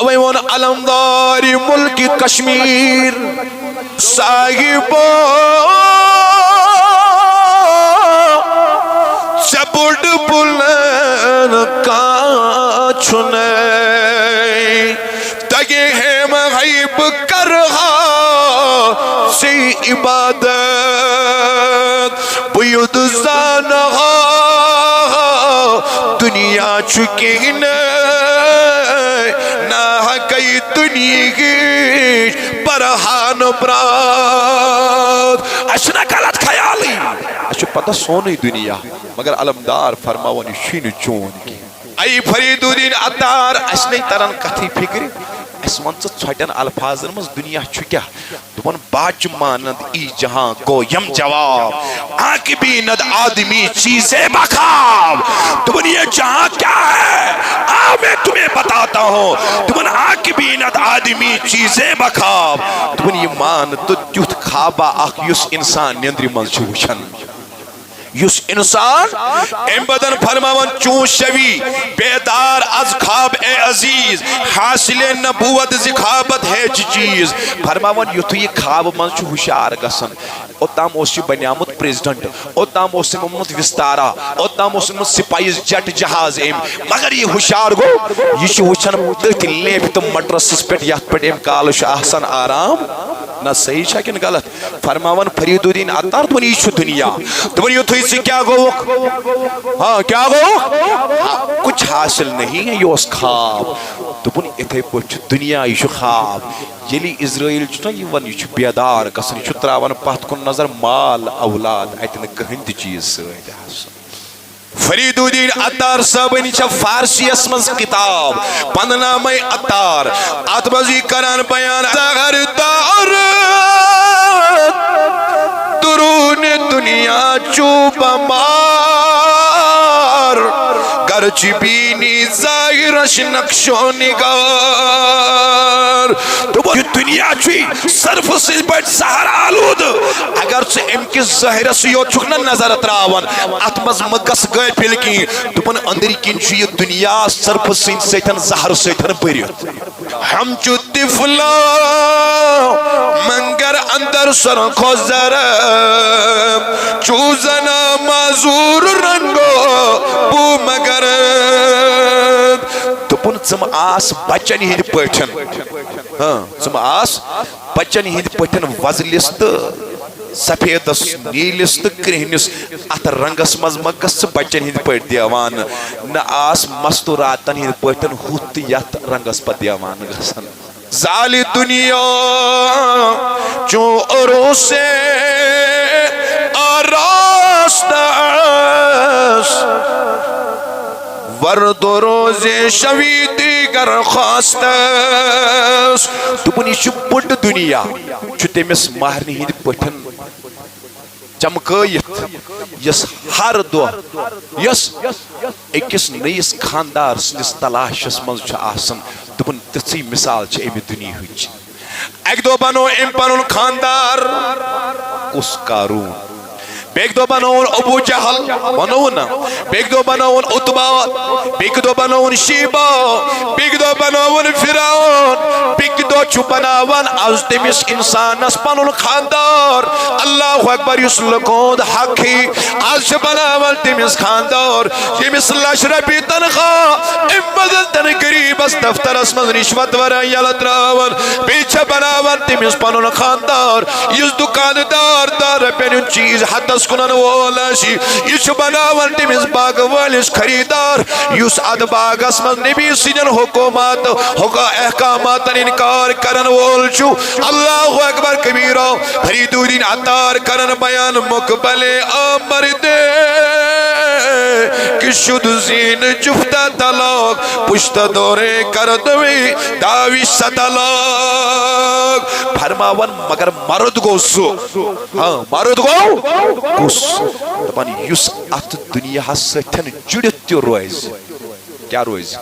اوے one علمدار ملک کشمیر صاحبو چبڑ بلن کا چھنے تگے ہم غیب کرہا سی عبادت بیود زانہا دنیا چکین نہ کئی دنیا کی پرہان براد اشنا غلط خیالی اچھو پتہ سونی دنیا مگر علمدار فرماونی شین چون کی ای فرید الدین عطار اس نہیں ترن کتھی فکر اس منچ چھٹن الفاظن مز دنیا چھکیا دپن باج مانند ای جہاں کو یم جواب آنکھ بھی ند آدمی چیزیں بخواب دپن یہ جہاں کیا ہے میں تمہیں بتاتا ہوں دپن آنکھ بھی ند آدمی چیزیں بخواب دپن یہ مان تو تیوت خوابا اخ یس انسان نیندری منز چھو وچھن یس انسان ام بدن فرماون چون شوی بیدار از خواب اے عزیز حاصل نبوت زخابت ہے چیز فرماون یتھو یہ خواب من چھ ہوشیار گسن اوتام اوس بنیامت پریزیڈنٹ اوتام اوس محمد وستارا اوتام اوس سپائز جٹ جہاز ایم مگر یہ ہوشیار گو یہ چھ وچھن تت لیپ تو مٹرس پٹ یت پٹ ام کال چھ احسن آرام نہ صحیح چھا کن غلط فرماون فرید الدین عطار دپن یہ چھ دنیا دپن یتھو سے کیا گو ہاں کیا گو کچھ حاصل نہیں ہے یہ اس خواب دپن اتھے پچھ دنیا یہ خواب یلی اسرائیل چھنا یہ ون یہ بیدار گژھن یہ تراون پتھ کن نظر مال اولاد اتن کہن تہ چیز سۭتۍ آسان فرید الدین عطار صاحبن چھ فارسی اسمز کتاب پن نامہ عطار ات مزی کران بیان اگر دار درون دنیا چوب مار گرچ بینی ظاہرش نقش و نگار تو یہ دنیا چوی صرف سے بیٹ سہر آلود اگر سے ام کی ظاہر سے یو چھکنا نظر اتراون اتمز مگس گئے پھلکی تو پن اندری کن چوی دنیا صرف سے سیتن زہر سیتن بریت ہم چو تفلا منگر اندر سر خوزر چوزنا معذور رنگو بو مگر دپن ثم آس بچن ہند پٹھن ہاں ثم آس بچن ہند پٹھن وزلس تو سفیدس نیلس تو کرہنس ات رنگس مز مگس بچن ہند پٹ دیوان نہ آس مستوراتن ہند پٹھن ہوت یت رنگس پت دیوان گسن زال دنیا جو عروسے آراست ورد و روز شوی دیگر خواست دپن یہ بڑ دنیا تمس مہرنہ ہند پٹھن چمکیت یس ہر دو یس اکس نئیس خاندار سندس تلاشس من آسان دپن تھی مثال ام دنیا اک دو بنو ام پن خاندار کس قارون بیک دو بناون ابو جہل بناون بیک دو بناون عتبہ بیک دو بناون شیبہ بیک دو بناون فرعون بیک دو چو بناون از تمس انسانس پنن خاندار اللہ اکبر یس لکوند حقی از بناون تمس خاندار یمس لچ رپی تنخواہ ام بدل تن قریب اس دفترس من رشوت ورا یل تراون پیچھے بناون تمس پنن خاندار یس دکاندار دار پن چیز حدس کنن وولا شی یس بناون تمس باغ والس خریدار یس اد باغس من نبی سجن حکومات احکامات انکار کرن وول چھو اللہ اکبر کبیرہ فرید الدین عطار کرن بیان مقبل آمر دے کہ شد زین جفتہ طلاق پشت دورے کردوی داوی ستلاق فرماون مگر مرد گو سو ہاں مرد گو کس دپان یس ات دنیا ستن جڑت تہ روز کیا روز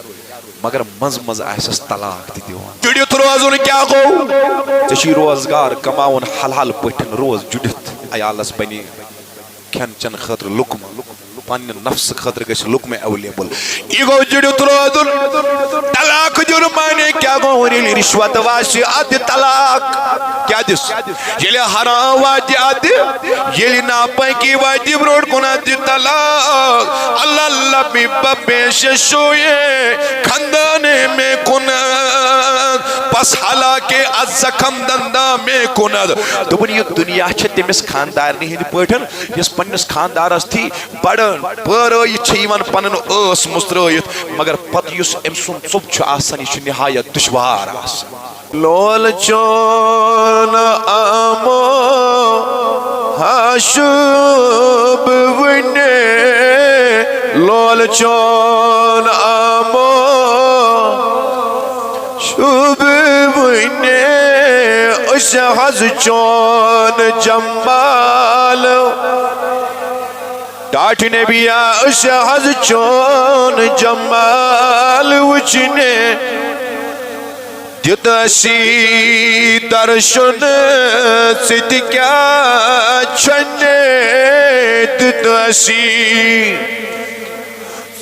مگر مز مز آسس طلاق تہ دیوان جڑت روزن کیا گو ژےٚ روزگار کماون حلال پٹھن روز جڑت عیالس بنی کھین چن خاطر لقمہ پاننے نفس خطر گئے لکمے اولیبل یہ گو جڑو ترودن طلاق جرمانے کیا گو ہونی رشوت واسی آدھ طلاق کیا دس یہ حرام واجی آدھ یہ ناپائی کی واجی بروڑ کنا دی طلاق اللہ اللہ بھی بپیش شوئے کھندانے میں کند پس حالانکہ از زخم دندہ میں کند تو بنی یہ دنیا چھے تیمس خاندار نہیں دی پوٹھن یس پنس خاندار اس تھی بڑن پرائیت چھے ایمان پنن اس مسترائیت مگر پت یس امسون صبح چھو آسانی چھو نہایت دشوار آسان لول چون آمو حاشب ونے لول چون آمو شب ونے اس حض چون جمال ٹاٹ نبیا اس حض چون جمال وچنے دیتاسی درشن سید کیا چھنے دیتاسی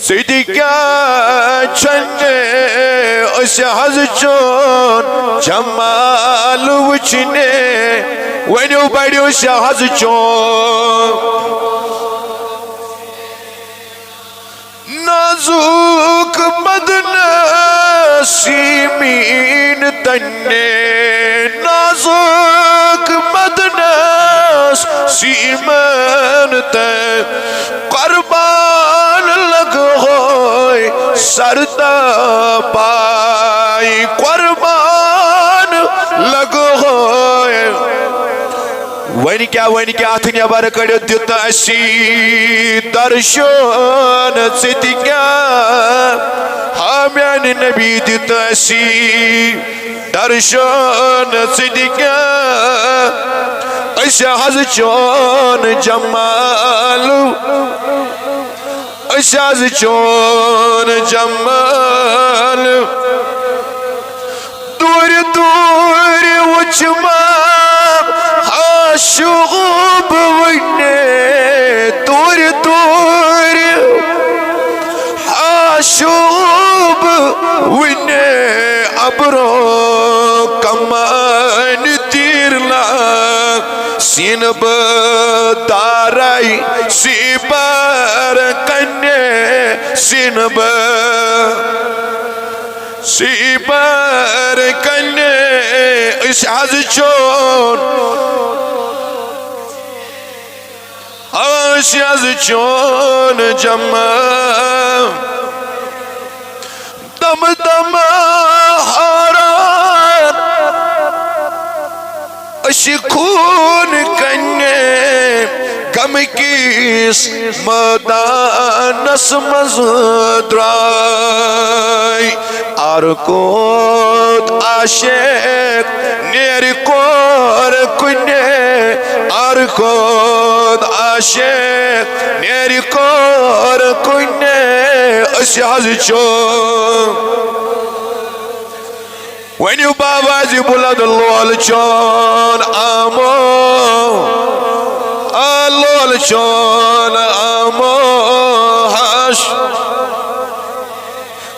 سید کیا چھنے اس حض چون جمال وچنے وینیو بڑیو اس حض چون نازوک بدن سیمین تنے نازوک بدن سیمین تنے قربان لگ ہوئے سرتا پائی قربان لگ ہوئے وین کیا آتھن یا بار کڑیو دیتا اسی درشن سیدی کیا حامیان نبی دیتا اسی درشن سیدی کیا ایسا حض چون جمال ایسا حض چون جمال دور دور وچما شغوب ونے دور دور شغوب ونے ابرو کمان تیر لاغ سین بدارائی سی بار کنے سین سی بار کنے اس حض چون اس حض چون جمع دم دم حران اشی خون کنے غم کیس مدانس مزدرائی آرکوت عاشق نیر کور کنے آرکوت عاشق نیر کور کنے اسی حض چون وینیو بابازی بلد اللول چون آمو اللول چون آمو حش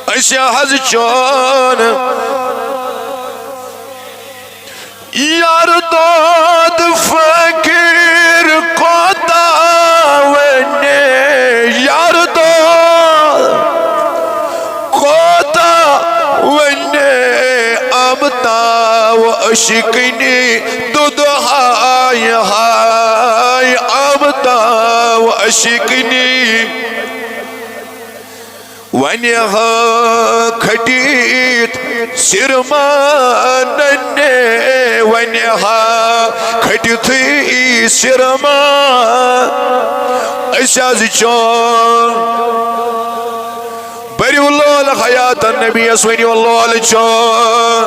ایسی حض چون یار داد فکر کوتا ونے یار داد کوتا ونے امتا و اشکنی دود ہائی ہائی امتا و اشکنی ونیہا کھٹیت سرمان نے ونیہا کھٹیت سرمان ایسا چون بری اللہ حیات النبی اسوینی اللہ چون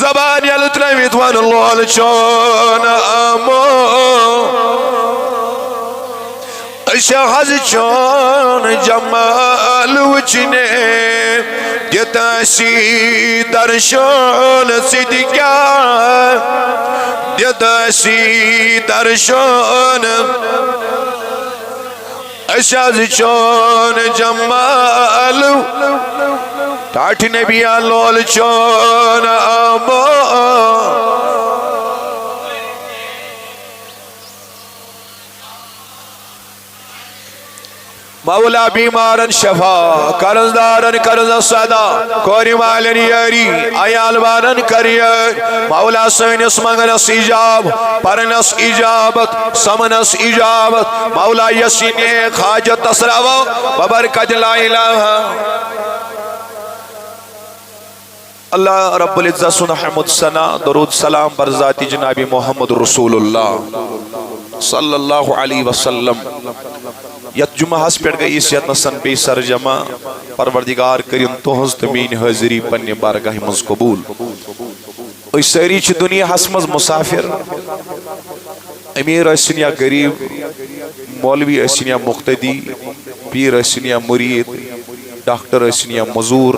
زبانی الاتنامت وان اللہ چون آمو ایسا حض چون جمال وچنے دیتاسی درشن سیدی کیا دیتاسی درشن اشاز چون جمال ٹاٹھ نبی لول چون امان مولا بیمارن شفا قرضدارن قرض صدا کوری مالن یاری عیال بارن کریر مولا سینس منگنس ایجاب پرنس ایجابت سمنس ایجابت مولا یسین خاجت تسراو ببرکت لا الہ اللہ رب العزت سن حمد ثنا درود سلام بر ذات جناب محمد رسول اللہ صلی اللہ علیہ وسلم یت جمعہ ہس پیٹ گئی اس یتنسن بے سر جمع پروردگار کریم تہنز تمین حاضری پنہ بارگاہ مز قبول اس ساری چھ دنیا ہس مز مسافر امیر ٲسِن یا غریب مولوی ٲسِن یا مقتدی پیر ٲسِن یا مرید ڈاکٹر ٲسِن یا مزور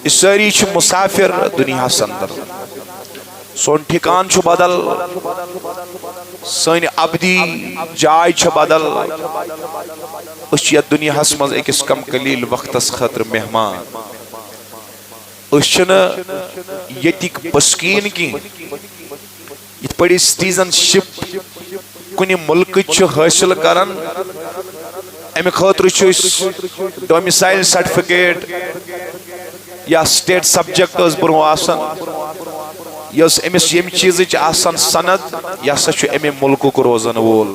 اس ساری چھ مسافر دنیا ہس اندر سون ٹھکان چھ بدل سن ابدی جائے چھ بدل اس یت دنیا ہس مز اکس کم قلیل وقتس خاطر مہمان اس چھن یتک بسکین کی یت پڑی سٹیزن شپ کنی ملک چھ حاصل کرن امی خاطر چھ ڈومیسائل سرٹیفکیٹ یا سٹیٹ سبجیکٹ اس برو آسن یس امس یم چیز آسان سند یہ سا امی ملک کو روزن وول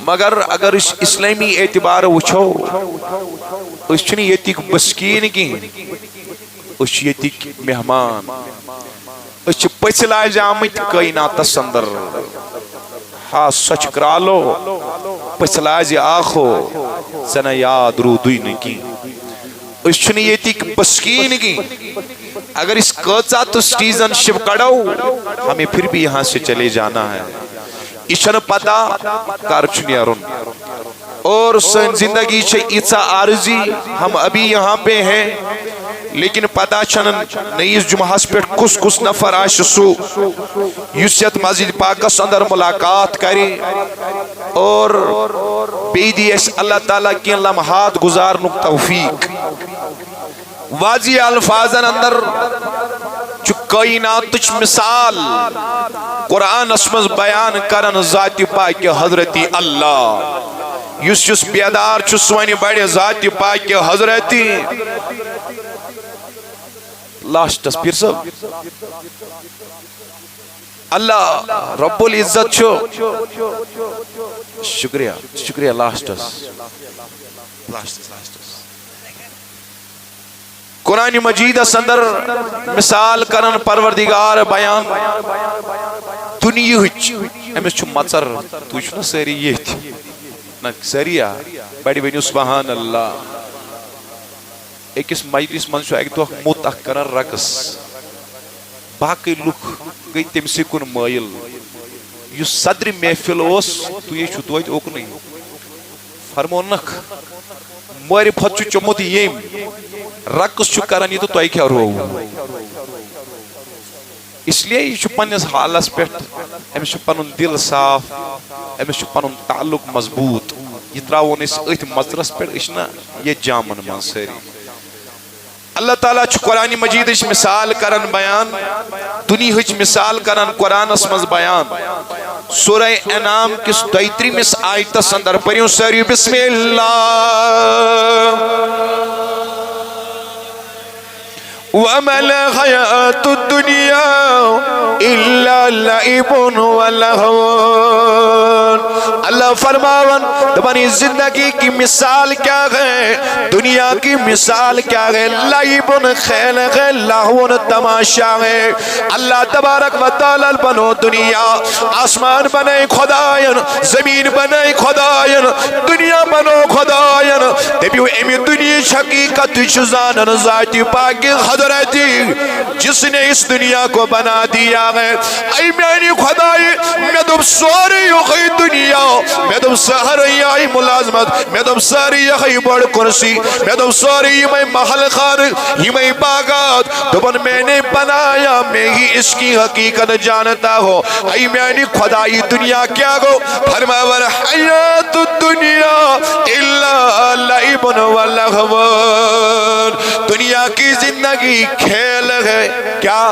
مگر اگر اس اسلامی اعتبار وچھو اس چھنی یتک بسکین کی اس یتک مہمان اس پچلاج آمت کائنات اندر ہا سچ کرالو پچلاج آخو زنا یاد رو دوئی کی اس چھنی یتک بسکین کی اگر اس قطعہ تو سٹیزن شپ کڑو ہمیں پھر بھی یہاں سے چلے جانا ہے اشن پتا کارچنی ارن اور سن زندگی چھے ایسا عارضی ہم ابھی یہاں پہ ہیں لیکن پتا چنن نئیس جمعہ پر کس نفر آش سو یوسیت مسجد پاکس اندر ملاقات کری اور بیدی اس اللہ تعالیٰ کی لمحات گزارنک توفیق واضح الفاظن اندر چھ کائنات مثال قرآن اسمز بیان کرن ذات پاک حضرت اللہ یس بیدار چھ سوانی بڑے ذات پاک حضرت لاسٹس پیر صاحب اللہ رب العزت چھو شکریہ لاسٹس قرآن مجید اندر مثال کرن پروردگار بیان دنیا امس چھ مچر تو چھنا ساری یہ تھی نا ساری بڑی بینیو سبحان اللہ ایکس مجلس من چھو ایک دو موت اخ کرن رقص باقی لوک گئی تم سے کن مائل یہ صدر محفل اس تو یہ چھو تویت اوک نہیں فرمونک ماری پھت چھو چموت یم رقص چھو کرن یہ تو توی کیا رو اس لیے یہ چھو پنیس حالس پیٹ ہمیں چھو پنن دل صاف ہمیں چھو پنن تعلق مضبوط یہ تراؤن اس ایت مزرس پیٹ اشنا یہ جامن من سری اللہ تعالیٰ چھ قرآن مجید اس مثال کرن بیان دنیا ہچ مثال کرن قرآن اسمز بیان سورہ انعام کس 33 آیت اندر پڑھیوں ساری بسم اللہ وَمَا الْحَيَاةُ الدُّنْيَا إِلَّا لَعِبٌ وَلَهْوٌ اللہ فرماون تمہاری زندگی کی مثال کیا ہے دنیا کی مثال کیا ہے لعبٌ کھیل ہے لہون تماشا ہے اللہ تبارک و تعالی بنو دنیا آسمان بنے خدایان زمین بنے خدایان دنیا بنو خدایان دبیو امی دنیا حقیقت چزانن ذات پاک حضرتی جس نے اس دنیا کو بنا دیا ہے اے میانی خدای میں دب سوری یخی دنیا میں دب سہر آئی ملازمت میں دم ساری یہی بڑ کرسی میں دم ساری یہ میں محل خان یہ میں باغات دبن میں نے بنایا میں ہی اس کی حقیقت جانتا ہو ای میں نے خدائی دنیا کیا گو فرما والحیات الدنیا الا لعب و لہو دنیا کی زندگی کھیل ہے کیا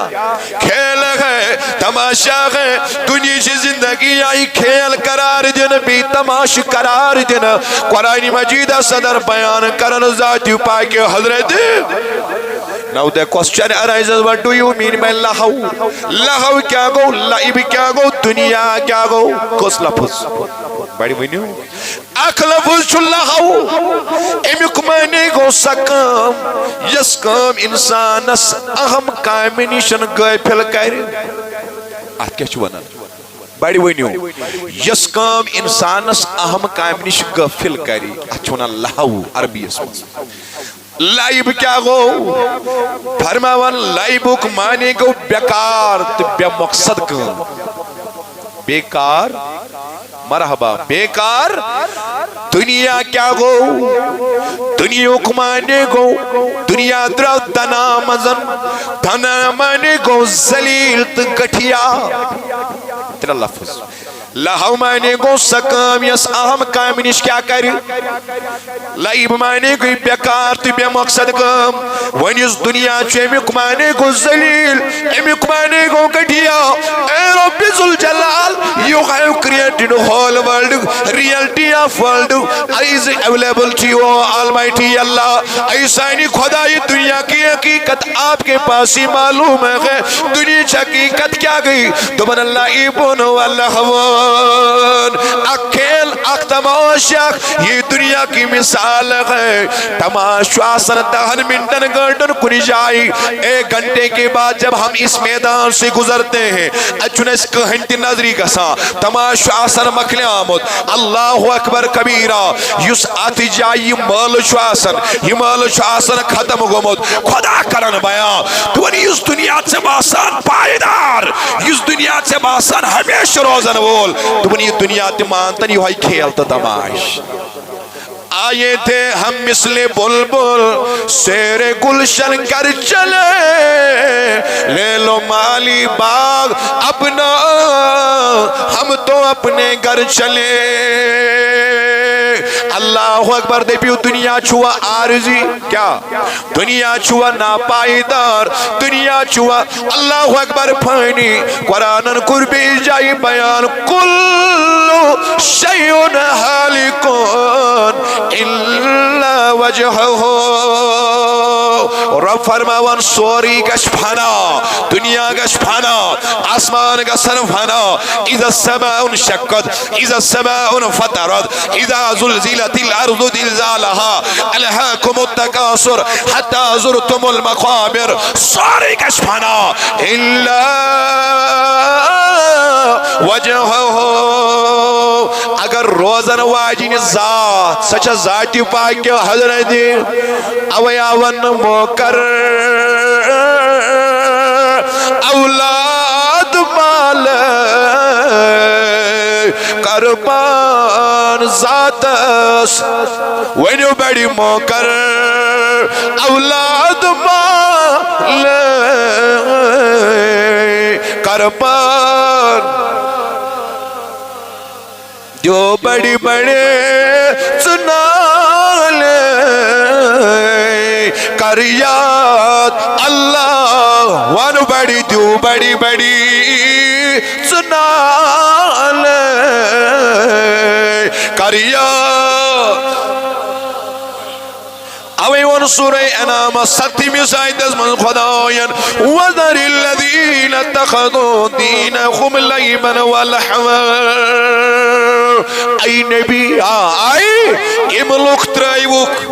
کھیل ہے تماشا ہے دنیا کی زندگی آئی کھیل قرار دن بھی تماش قرار دن قرآن مجید صدر بیان کرن ذاتی پاک حضرت Now the question arises, what do you mean by لہو لہو کیا گو لعب کیا گو دنیا کیا گو کس لفظ بڑی ونیو اک لفظ چھو لہو امیک معنی گو سکام یس کام انسانس اہم کام نشن گئے پھل کر ات کیا چھو ونن بڑی ونیو یس کام انسانس اہم کام نش غافل کری ات چھو ونن لہو عربی اسم لائب کیا گو فرماون لائبک معنی گو بیکار تو بے مقصد کام بیکار مرحبا بیکار دنیا کیا گو دنیا کو معنی گو دنیا درو دنا مزن دنا معنی گو ذلیل تو گٹھیا تیرا لفظ لہو معنی گو سکام یس اہم کام نش کیا کر لعب معنی گو بیکار تو بے مقصد کام ونیس دنیا چو امیک معنی گو ذلیل امیک معنی گو گٹھیا اے رب ذوالجلال you have created whole world reality of world is available to you almighty Allah ایسانی خدای دنیا کی حقیقت آپ کے پاس ہی معلوم ہے دنیا کی حقیقت کیا گئی تو من اللہ ایبون واللہوان اکھیل اختماشک یہ دنیا کی مثال ہے تماشا آسن دہن منٹن گرڈن کنی جائی ایک گھنٹے کے بعد جب ہم اس میدان سے گزرتے ہیں اچھنے اس گھنٹی نظری کسا تماشا آسن مکلی آمد اللہ اکبر کبیرہ یس آتی جائی مال شواسن یہ مال شواسن ختم گمد خدا کرن بیان تو انہی اس دنیا سے باسان پائیدار اس دنیا سے باسان ہمیشہ روزن وول تو انہی دنیا تی مانتن یہ کھیلتا تماش آئے تھے ہم مثل بلبل سیر گلشن کر چلے لے لو مالی باغ اپنا ہم تو اپنے گھر چلے اللہ اکبر دے پیو دنیا چھوا عارضی کیا دنیا چھوا ناپائیدار دنیا چھوا اللہ اکبر پھائنی قرآن قربی جائی بیان کلو شیون حالکون الا وجہہو رب فرماوان سوری گش پھانا دنیا گش پھانا آسمان گسن پھانا اذا السماء انشقت اذا السماء انفطرت اذا زلزلت الارض زلزالها الہاکم التکاثر حتی زرتم المقابر سوری گش پھانا الا وجہہو اگر روزن واجین ذات سچا ذاتی پاک حضرت اویاون موکر اولاد مال قربان ذاتس ونیو بڑی موکر اولاد مال قربان جو بڑی بڑے سنالے کریات اللہ وانو بڑی جو بڑی بڑی سنالے کریات اوی ون سورہ انام ستی مسائد از من خداین وذر الذین اتخذوا دینہم لعبا ولہوا ای نبی آئی املوک ترائیوک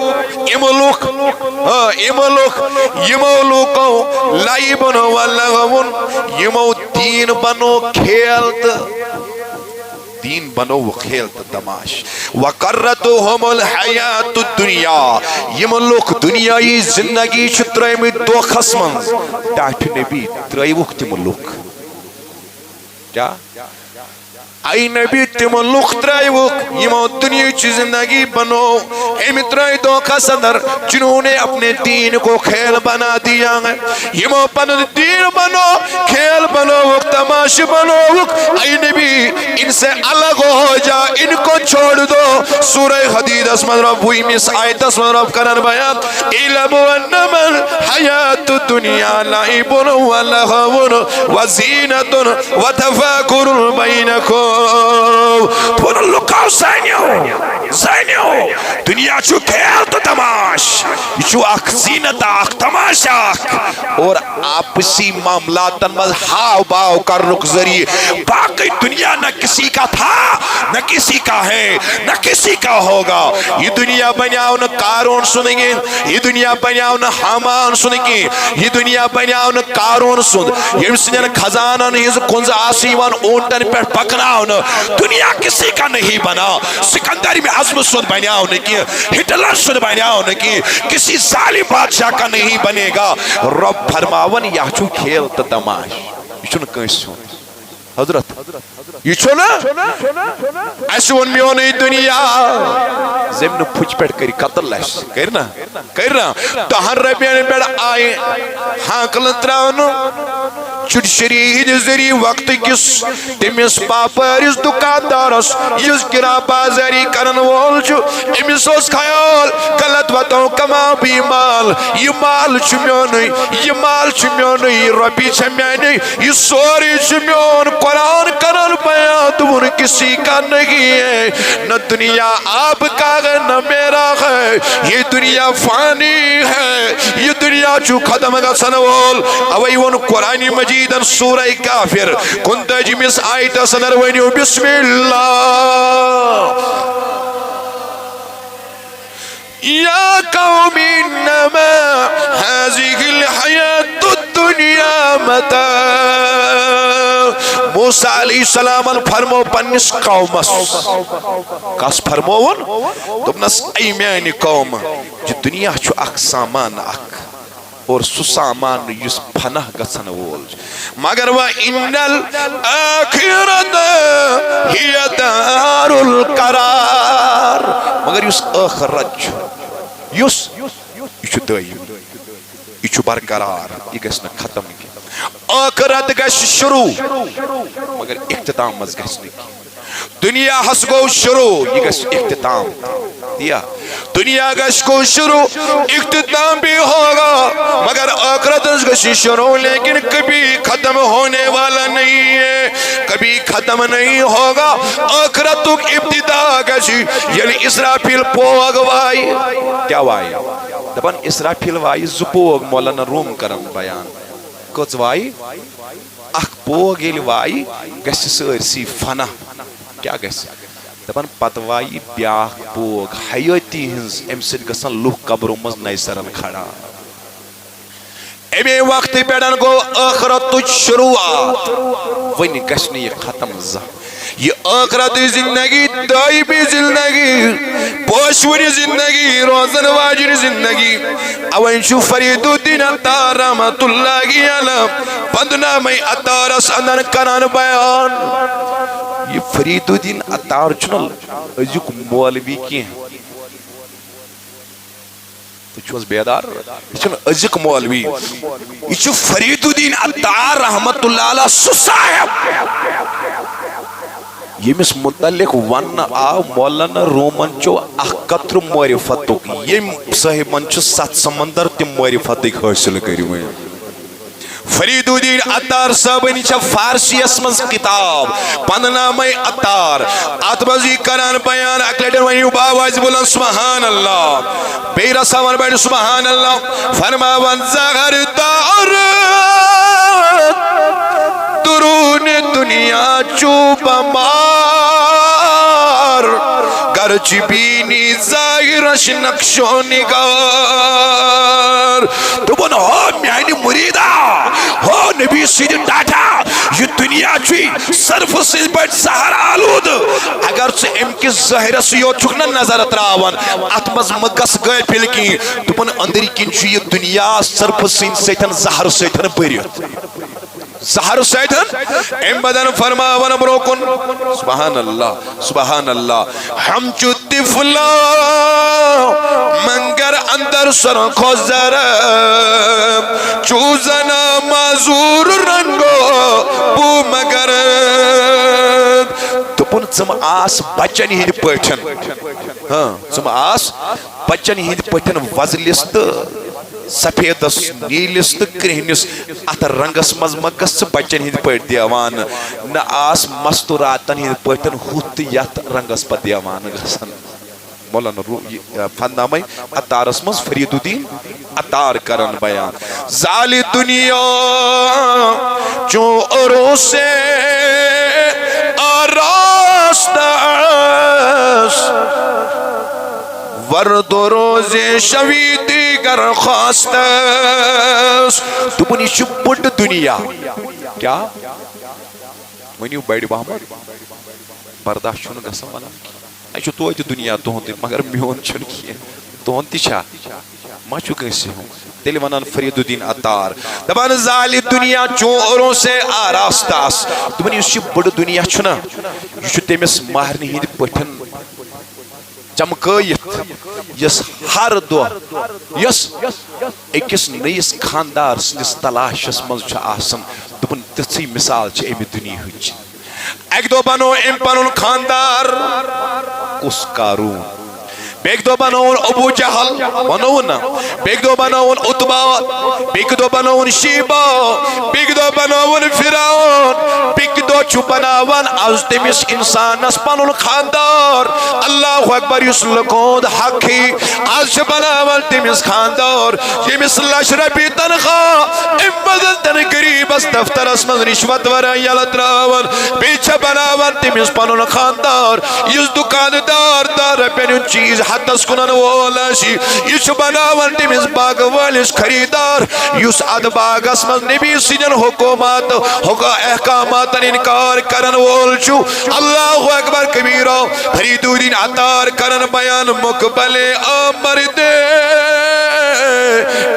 املوک یمولوکو لعبا ولہوا یمو دین بنو کھیلت دین بنو وہ کھیلت تماش وَقَرَّتُهُمُ الْحَيَاةُ الدُّنْيَا یہ ملوک دنیای زندگی چھترائی میں دو خسمن ٹاٹھ نبی ترائی وقت ملوک کیا اے نبی تم لوگ ترائیوک یمو دنیا چی زندگی بنو ایم ترائی دوکھا صدر جنہوں نے اپنے دین کو کھیل بنا دیا ہے یمو پن دین بنو کھیل بنو تماش بنو اے نبی ان سے الگ ہو جا ان کو چھوڑ دو سورہ حدید اسمد رب ہوئی مس آیت اسمد رب کرن بیان علمو انمن حیات دنیا لعبن و لغون و زینت و تفاکر بینکم پھر لکاو زینیو دنیا چھو کھیل تو تماش یہ چھو اک زینت اک تماشا اور آپسی معاملاتن مز ہاو باو کر رک ذریعے باقی دنیا نہ کسی کا تھا نہ کسی کا ہے نہ کسی کا ہوگا یہ دنیا بنیاو نہ کارون سنیں گے یہ دنیا بنیاو نہ حامان سنیں گے یہ دنیا بنیاو نہ کارون سن یہ سنین خزانہ نہیں کنز آسیوان اونٹن پر پکناو نہ دنیا کسی کا نہیں بنا سکندری میں عظم سن بنیاو نہ کی ہٹلر سن بنیاو نہ کی کسی ظالم بادشاہ کا نہیں بنے گا رب فرماون یا چھو کھیل تا تماش یہ چھو نہ کنس سن حضرت یہ چھو نا ایسون میونی دنیا زمین پھچ پیٹ کری قتل لیش کرنا تہن ربین بیڑ آئے ہاکل تراؤنو چھٹ شرید زری وقت کس تیمیس پاپرس دکاندارس یس گرا بازاری کرن وول چھو امیس اس خیال غلط وطن کما بھی مال یہ مال چھمیونی یہ مال چھمیونی ربی چھمیونی یہ سوری چھمیون قرآن کرن بیان تمہن کسی کا نہیں ہے نہ دنیا آپ کا ہے نہ میرا ہے یہ دنیا فانی ہے یہ دنیا چھو ختم کا سنوال اوئی ون قرآن مجیدن سورہ کافر کنت جمس آیت سنر ونیو بسم اللہ یا قوم انما هذه الحیات الدنیا متاع موسیٰ علیہ السلام فرمو پنس قومس کس فرموون تمنس ای میانی قوم جو دنیا چھو اک سامان اک اور سو سامان یس پناہ گسن وول مگر وَإِنَّ الْآخِرَةَ هِيَ دَارُ الْقَرَارِ مگر یس آخرت چھو یس یہ چھو دائم یہ چھو برقرار یہ گسن ختم کی آخرت گش شروع مگر اختتام مز گش نہیں دنیا ہس گو شروع یہ گش اختتام دیا دنیا گش کو شروع اختتام بھی ہوگا مگر آخرت گش شروع لیکن کبھی ختم ہونے والا نہیں ہے کبھی ختم نہیں ہوگا آخرت ابتدا گش یعنی اسرافیل پوگ وائی کیا وائی دبن اسرافیل وائی زپوگ مولانا روم کرم بیان کچھ وائی اخ پوگ یل وائی گش سرسی فنا کیا گش دپان پت وائی بیاکھ پوگ حیاتی ہنز ام سۭتۍ گژھن لُکھ قبرو منٛز نَیہِ سرن کھڑا امی وقت پیڑن گو آخرت شروعات ونی گژھِ نہٕ یہِ ختم زانٛہہ یہ آخرت زندگی دائمی زندگی پوشوری زندگی روزن واجر زندگی اوین شو فرید الدین عطار رحمت اللہ علیہ پندنامہ عطار سندن کران بیان یہ فرید الدین عطار چنل ازیک مولوی کی ہیں تو چوز بیدار یہ چنل ازیک مولوی یہ چو فرید الدین عطار رحمت اللہ علیہ صاحب یمس متعلق ون آو مولانا رومن چو اخقطر معرفتک یم صاحبن چو 7 سمندر تم معرفتک حاصل کریو فرید الدین عطار صاحبن چھ فارسی اسمز کتاب پننامہ عطار اتمزی کران بیان اکلیٹر ونیو باواز بولن سبحان اللہ بیرا سامن بیٹھ سبحان اللہ فرماون زغر دار درون دنیا چوب مار گرچ بینی ظاہرش نقش و نگار تو بنا ہو میانی مریدہ ہو نبی سید ڈاٹا یہ دنیا چوی صرف سے بیٹ سہر آلود اگر سے ام کی ظاہرہ سیو چکنا نظر اتراوان اتمز مگس گئے پھلکی تو بنا اندری کن چوی یہ دنیا صرف سے سیتن زہر سیتن بریت زہر سیدن ام بدن فرماون بروکن سبحان اللہ سبحان اللہ ہم چو تفلا منگر اندر سرخو زرم چوزنا معذور رنگو بو مگر دپن ژم آس بچن ہند پٹھن ہاں ژم آس بچن ہند پٹھن وزلس تو سفیدس نیلس تو کرہنس ات رنگس مز مگس بچن ہند پہ دیوان نہ آس مستوراتن ہند پٹن ہوت یت رنگس پہ دیوان گسن مولانا فنامے عطارس مز فرید الدین عطار کرن بیان ظال دنیا چون عروس آراست ورد و روز شوی دیگر خواست دپن یہ بڑ دنیا کیا ونیو بڑ بہمت برداشت چھن گژھان ونان یہ توتہ دنیا تہند مگر میون چھن کی تہند تہ چھا ما چھو کٲنٛسہِ ہُنٛد تیٚلہِ ونان فرید الدین عطار دپان ظالِ دنیا چون اوروں سے آراستہ آس دپان یُس یہِ بٔڑ دنیا چھُنا یہِ چھُ تٔمِس مہرنہِ ہٕنٛدۍ پٲٹھۍ چمکٲیِتھ یس ہر دۄہ یس أکِس نٔیِس خاندار سٕنٛدِس تلاشس منٛز چھُ آسان دوٚپُن تِژھٕے مثال چھِ اَمہِ دُنیاہٕچ اکہِ دۄہ بنوو أمۍ پنُن خاندار کُس قارون بیٚکہِ دۄہ بنووُن ابوٗ جہل ونووُن نا بیٚکہِ دۄہ بنووُن عتبہ بیٚکہِ دۄہ بنووُن شیبہ بیٚکہِ دۄہ بنووُن فرعون بیٚکہِ دۄہ چھُ بناوان آز تٔمِس اِنسانس پنُن خاندار اللہ اکبر یُس لُکہٕ ہُنٛد حق ہی آز چھِ بناوان تٔمِس خاندار ییٚمِس لچھ رۄپیہِ تنخواہ اَمہِ بدل تن غریٖبس دفترس منٛز رِشوت ورٲے یلہٕ ترٛاوان بیٚیہِ چھِ بناوان تٔمِس پنُن خاندار یُس دُکاندار 10 رۄپین ہُنٛد چیٖز ہتس کُنن وول آسہِ یہِ چھُ بناوان تٔمِس باغہٕ وٲلِس خریٖدار یُس اتھ باغس منٛز نبی سٕنٛدٮ۪ن حکوٗمات احکاماتن انکار کرن وول چھُ اللہ اکبر کبیرو فرید الدین عطار کرن بیان مقبل آمرد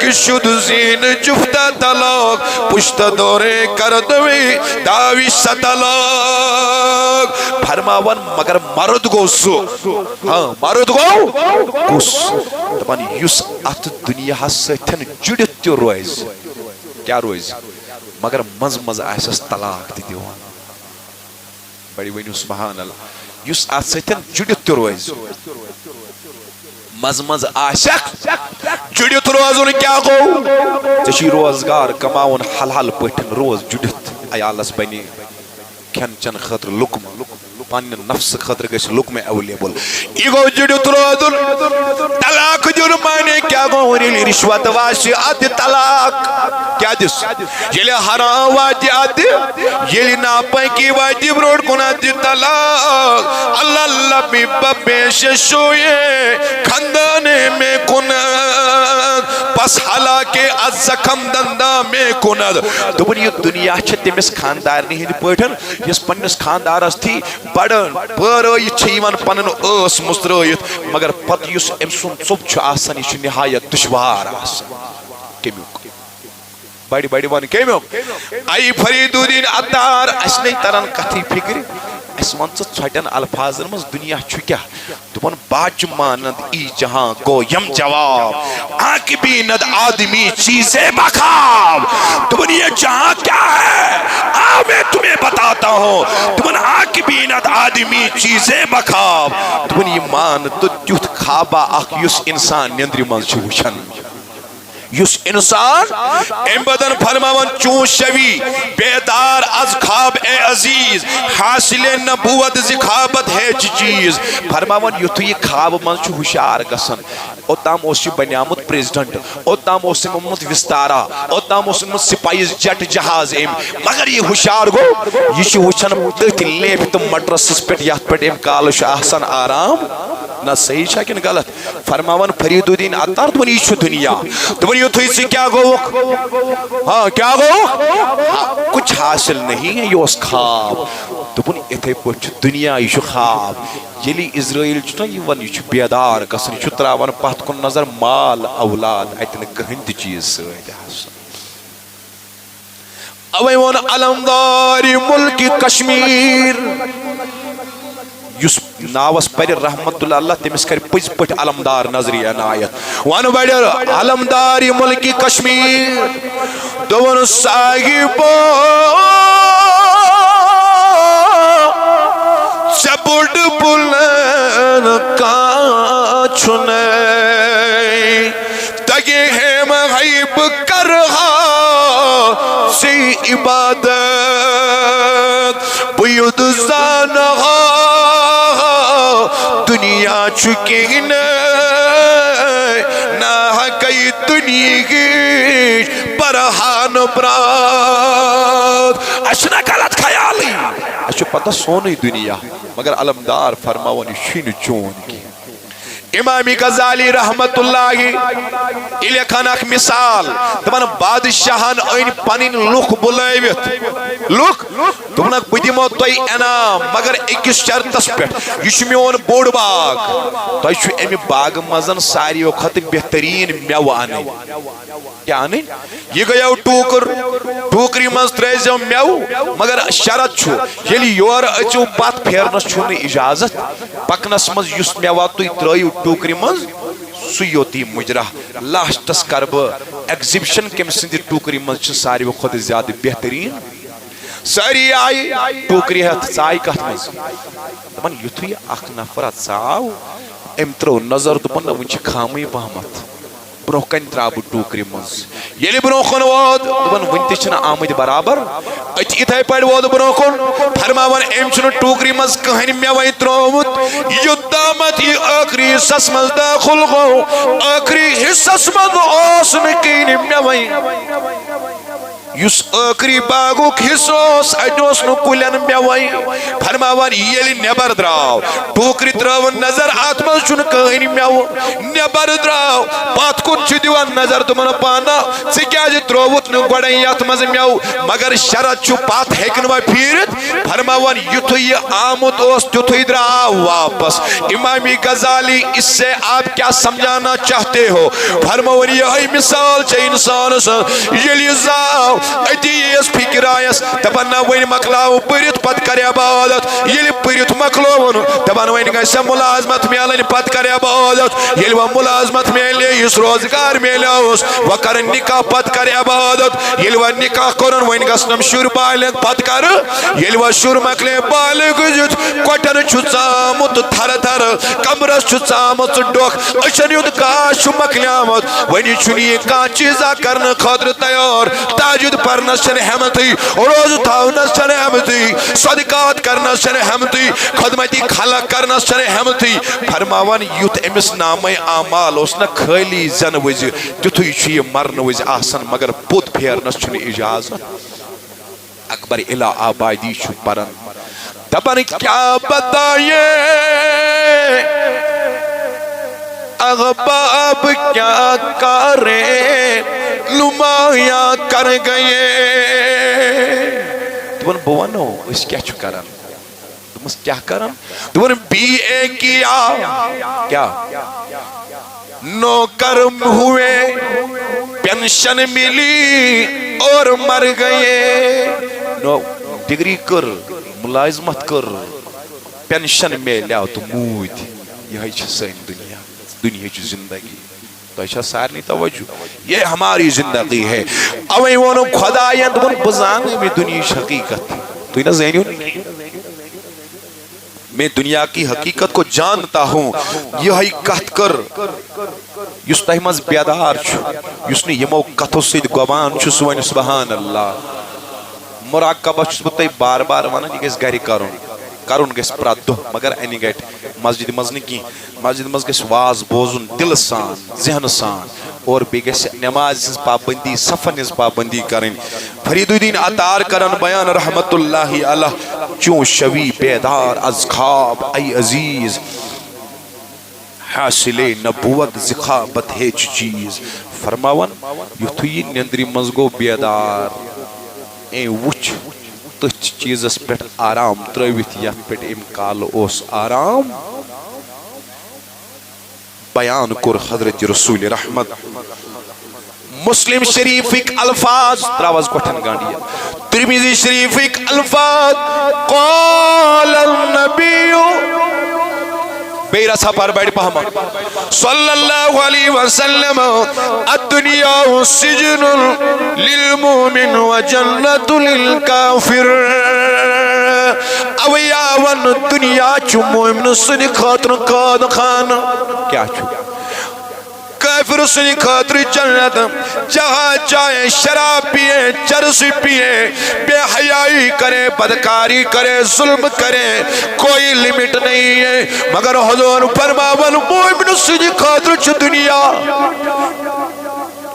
کہ شد زین جفتہ طلاق پشت دورے کردوی داوی ستلاق فرماون مگر مرد گو سو ہاں مرد گو کس دپان یس ات دنیا ستن جڑت تہ روز کیا روز مگر مز مز آسس طلاق تہ دیوان بڑی ونیو سبحان اللہ یس ات ستن جڑت تہ روز مز مز آسک جڑت روزن کیا گو ژےٚ روزگار کماون حل حل پٲٹھۍ روز جڑت عیالس بنی کھین چن خاطر لقمہ پنہ نفس خاطر گژھِ لقمہ اویلیبل یہ گو جڑت روزن طلاق دیُن معنی کیا گو ییٚلہِ رشوت واسہِ ادِ طلاق کیا دِس ییٚلہِ حرام واتہِ ادِ ییٚلہِ ناپٲکی واتہِ برونٛٹھ کُن ادِ طلاق اللہ لبی بپیش شویے خاندانے میں کُنت پس حالانکہ از زخم دندہ میں کُنت دوٚپُن یہِ دنیا چھِ تٔمِس خاندارنہِ ہٕنٛدۍ پٲٹھۍ یۄس پننِس خاندارس تھی بڑن بٲرٲیِتھ چھِ یِوان پنُن ٲس مُژرٲیِتھ مگر پتہٕ یُس أمۍ سُنٛد ژوٚپ چھُ آسان یہِ چھُ نہایت دُشوار آسان کمیُک بڑِ بڑِ ون کمیُک آئی فرید الدین عطار اس نہیں تران کتھی فکر اس ون ژھٹن الفاظن مز دنیا چھُ کیاہ دپن باج مانند ای جہاں کو یم جواب آنکھ بیند آدمی چیزیں بخواب دپن یہ جہاں کیا ہے آ میں تمہیں بتاتا ہوں دپن آنکھ بیند آدمی چیزیں بخواب دپن یہ مان تو تیُتھ خوابا اکھ یُس انسان نیندرِ منٛز چھُ وٕچھان یُس انسان ام بدن فرماون چون شوی بیدار از خواب اے عزیز حاصل نبوت زی خوابت ہے چیز فرماون یتھو یہ خواب من چھُ ہوشیار گژھان اوتام اوس یہِ بنیامُت پریزیڈنٹ اوتام اوس اوٚنمُت وستارا اوتام اوس اوٚنمُت سپایس جٹ جہاز أمۍ مگر یہ ہوشیار گوٚو یہ چھُ وٕچھان تٔتھۍ لیپہِ تہٕ مٹرسس پٮ۪ٹھ یتھ پٮ۪ٹھ أمۍ کالہٕ چھُ آسان آرام نہ صحیح چھا کِنہٕ غلط فرماون فرید الدین عطار دپن یہ چھُ دنیا دپن یُتھُے ژٕ کیٛاہ گوٚوُکھ ہاں کیا گو کچھ حاصل نہیں ہے یہ اس خواب دپن اتھے پٲٹھۍ چھُ دنیا یہ چھُ خواب ییٚلہِ اسرائیل چھُ نا یِوان یہ چھُ بیدار گژھان یہ چھُ تراوان پتھ کُن نظر مال اولاد اتہِ نہٕ کٕہٕنۍ تہِ چیٖز سۭتۍ آسان اوے وون علمدار ملک کشمیر یس ناوس پر رحمت اللہ تمس کر پز پٹ علمدار نظری عنایت ون بڑ علمدار ملک کشمیر دون صاحبو چبڑ بلن کا چھنے تگے ہم غیب کرہا سی عبادت بیود زانہا دنیا چکی نہ کئی دنیا کی پرہان براد اشنا غلط خیالی اچھو پتہ سونی دنیا مگر علمدار فرماونی شین چون کی امام غزالی رحمت اللہ لکھان اخ مثال دپان بادشاہن این پنن لوک بلائیوت لوک دپان بہ دمو تۄہہِ انعام مگر أکِس شرطس پٮ۪ٹھ یہ میون بوڑ باغ تۄہہِ چھُ امہِ باغ منٛز ساروِیو کھۄتہٕ بہتریٖن مٮ۪وٕ انٕنۍ کیا انٕنۍ یہ گٔیو ٹوٗکر ٹوٗکرِ منٛز ترٲیزیو مٮ۪وٕ مگر شرط چھُ ییٚلہِ یورٕ أژِو پتھ پھیرنس چھُنہٕ اجازت پکنس منٛز یُس مٮ۪وٕ تُہۍ ترٲیِو ٹوٗکرِ منٛز سُے یوتی مجرا لاسٹس کر بہٕ ایگزبشن کٔمۍ سٕنٛدِ ٹوٗکرِ منٛز چھِ ساروِیو کھۄتہٕ زیادٕ بہتریٖن ساری آئی ٹوکری ہتھ ژائی کتھ منٛز دپان یُتھُے اکھ نفر ژاو أمۍ ترٲو نظر دوٚپُن نہ وُنہِ چھِ خامٕے پہمتھ برونٛہہ کنہِ ترٛاو بہٕ ٹوکرِ منٛز ییٚلہِ برونٛہہ کُن ووت دوٚپُن وُنہِ تہِ چھِنہٕ آمٕتۍ برابر أتۍ یِتھَے پٲٹھۍ ووت برونٛہہ کُن فرماوان أمۍ چھُنہٕ ٹوکرِ منٛز کٕہٕنۍ مٮ۪وَے ترٛوومُت یوٚتامتھ یہِ ٲخری حصس منٛز دٲخل گوٚو ٲخری حصس منٛز اوس نہٕ کِہیٖنۍ مٮ۪وَے یُس ٲخری باغُک حصہٕ اوس اَتہِ اوس نہٕ کُلٮ۪ن مٮ۪وَے فرماوان ییٚلہِ نٮ۪بر درٛاو ٹوکرِ ترٲوٕن نظر اتھ منٛز چھُنہٕ کٕہٕنۍ مٮ۪وٕ نٮ۪بر درٛاو پتھ کُن چھُ دِوان نظر دوٚپُن پانا ژٕ کیازِ ترٛووُتھ نہٕ گۄڈے یتھ منٛز مٮ۪وٕ مگر شرط چھُ پتھ ہیٚکہِ نہٕ وۄنۍ پھیٖرِتھ فرماوان یُتھُے یہِ آمُت اوس تیُتھُے درٛاو واپس امام غزالی اس سے آپ کیا سمجھانا چاہتے ہو فرماوان یہے مثال چھے انسان سٕنٛز ییٚلہِ یہِ زاو اتی یس فکر آیس دپان نہ ون مکلاو پٔرِتھ پتہٕ کرِ عبادت ییٚلہِ پٔرِتھ مکلووُن دپان وۄنۍ گژھِ ملازمت میلٕنۍ پتہٕ کرِ عبادت ییٚلہِ وۄنۍ ملازمت میلے یُس روزگار میلیوس وۄنۍ کرن نکاح پتہٕ کرِ عبادت ییٚلہِ وۄنۍ نکاح کوٚرُن وۄنۍ گژھنم شُر بالغ پتہٕ کر ییٚلہِ وۄنۍ شُر مکلے بالغ گٔژھِتھ کۄٹھٮ۪ن چھُ ژامُت تھرٕ تھرٕ کمرس چھُ ژامٕژ ڈۄکھ أچھن ہُنٛد گاش چھُ مکلیومُت وۄنۍ چھُنہٕ یہِ کانٛہہ چیٖزا کرنہٕ خٲطرٕ تیار تاجُد پرنس چھنہٕ ہیمتٕے روزٕ تھاونس چھنہٕ ہیمتٕے صدقات کرنس چھنہٕ ہیمتٕے خدمتی خلق کرنس چھنہٕ ہیمتٕے فرماوان یُتھ أمِس نامے اعمال اوس نہ خٲلی زنہٕ وِزِ تیُتھُے چھُ یہِ مرنہٕ وِزِ آسان مگر بُتھ پھیرنس چھُنہٕ اجازت اکبر الہ آبادی چھُ پران دپان کیا بتائے اغباب کیا کریں نمایاں کر گئے دپان بہٕ ونو أسۍ کیٛاہ چھُ کران دوٚپمَس کیٛاہ کران دپان BA کیا کیا نوکر ہوئے پینشن ملی اور مر گئے نو ڈگری کر ملازمت کر پینشن میلیو تو موٗدۍ یہے چھِ سٲنۍ دنیا دنیاچ زندگی تو سارنی توجہ یہ ہماری زندگی ہے اوے وونو خدایان دپن بہٕ زانہٕ مےٚ دنیاچ حقیقت تُہۍ نہ زٲنِو میں دنیا کی حقیقت کو جانتا ہوں یہی کتھ کر یُس تۄہہِ منٛز بیدار چھُ یُس نہٕ یِمو کتھو سۭتۍ گۄمان چھُ سُہ وَنہِ سبحان اللہ مراقبہ چھُس بہٕ تۄہہِ بار بار ونان یہِ گژھِ گرِ کرُن گژھِ پرٛٮ۪تھ دۄہ مگر اَنہِ گٹہِ مسجد منٛز نہٕ کینٛہہ مسجد منٛز گژھِ واز بوزُن دلہٕ سان ذہنہٕ سان اور بیٚیہِ گژھِ نٮ۪مازِ ہٕنٛز پابندی صفن ہٕنٛز پابندی کرٕنۍ فرید الدین عطار کرن بیان رحمت اللہ علیہ چون شوی بیدار از خواب ای عزیز حاصل نبوت ذخابت ہیچ چیز فرماون یُتھُے یہِ نیندرِ منٛز گوٚو بیدار اے وٕچھ تٔتھۍ چیٖزس پٮ۪ٹھ آرام ترٲوِتھ یتھ پٮ۪ٹھ امہِ کالہٕ اوس آرام بیان کوٚر حضرت رسول رحمت مسلم شریفک الفاظ تراوز کوٹھن گانڈیا ترمذی شریفک الفاظ قال النبی بیرا پر بیٹھ پہما صلی اللہ علیہ وسلم الدنیا سجن للمومن وجنت للکافر اویاون دنیا چو مومن سنی خاطر قاد خان کیا چھو کافر سنی خاطر جنت جہاں چاہے شراب پیے چرس پیے بے حیائی کرے بدکاری کرے ظلم کرے کوئی لیمٹ نہیں ہے مگر حضور فرماون مومن سنی خاطر چھ دنیا